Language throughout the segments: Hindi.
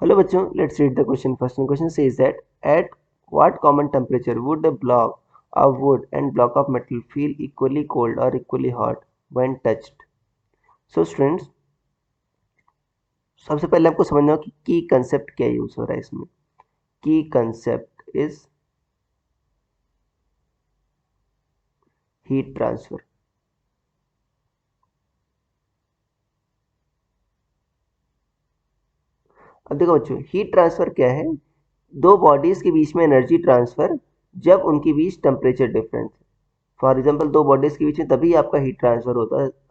हेलो बच्चों, let's read the question. First question says that at what common temperature would a block of wood and block of metal feel equally cold or equally hot when touched? So students, सबसे पहले आपको समझना होगा कि की कंसेप्ट क्या यूज हो रहा है इसमें. की कंसेप्ट इज हीट ट्रांसफर. अब देखो बच्चों, हीट ट्रांसफर क्या है? दो बॉडीज के बीच में एनर्जी ट्रांसफर जब उनके बीच टेम्परेचर डिफरेंस. फॉर एग्जाम्पल, दो बॉडीज के बीच में तभी आपका हीट ट्रांसफर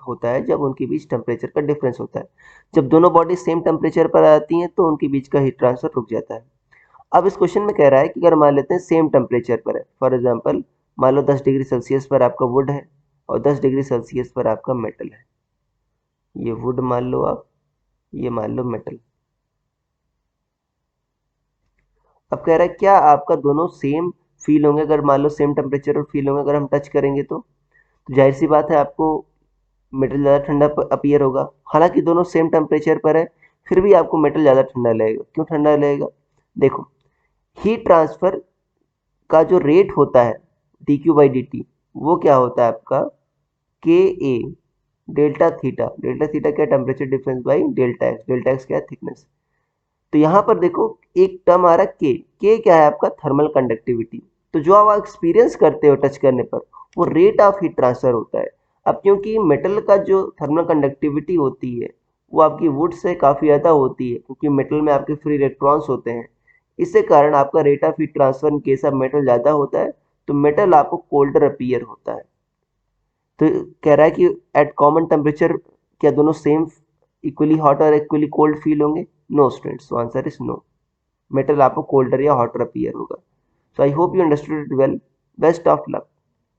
होता है जब उनके बीच टेम्परेचर का डिफरेंस होता है. जब दोनों बॉडीज सेम टेम्परेचर पर आती हैं तो उनके बीच का हीट ट्रांसफर रुक जाता है. अब इस क्वेश्चन में कह रहा है कि अगर मान लेते हैं सेम टेम्परेचर पर है, फॉर एग्जाम्पल मान लो 10 डिग्री सेल्सियस पर आपका वुड है और 10 डिग्री सेल्सियस पर आपका मेटल है. ये वुड मान लो आप, ये मान लो मेटल. अब कह रहा है क्या आपका दोनों सेम फील होंगे अगर मान लो सेम टेम्परेचर पर फील होंगे अगर हम टच करेंगे तो जाहिर सी बात है आपको मेटल ज़्यादा ठंडा अपीयर होगा. हालांकि दोनों सेम टेम्परेचर पर है फिर भी आपको मेटल ज़्यादा ठंडा लगेगा. क्यों ठंडा लगेगा? देखो, हीट ट्रांसफर का जो रेट होता है D Q by D T, वो क्या होता है आपका के ए डेल्टा थीटा. डेल्टा थीटा क्या? Temperature difference by delta x. Delta x क्या है? थिकनेस. तो यहाँ पर देखो एक टर्म आ रहा है के क्या है आपका? Thermal conductivity. तो जो आप एक्सपीरियंस करते हो टच करने पर वो रेट ऑफ हीट ट्रांसफर होता है. अब क्योंकि मेटल का जो थर्मल कंडक्टिविटी होती है वो आपकी वुड से काफ़ी ज़्यादा होती है क्योंकि मेटल में आपके फ्री इलेक्ट्रॉन्स होते हैं. इससे कारण आपका rate of heat transfer in case of metal ज़्यादा होता है तो मेटल आपको कोल्डर अपीयर होता है. तो कह रहा है कि एट कॉमन टेम्परेचर क्या दोनों सेम इक्वली हॉट और इक्वली कोल्ड फील होंगे? No students, so answer is no. Metal आपको कोल्डर या हॉटर अपीयर होगा. So I hope you understood it well. Best of luck.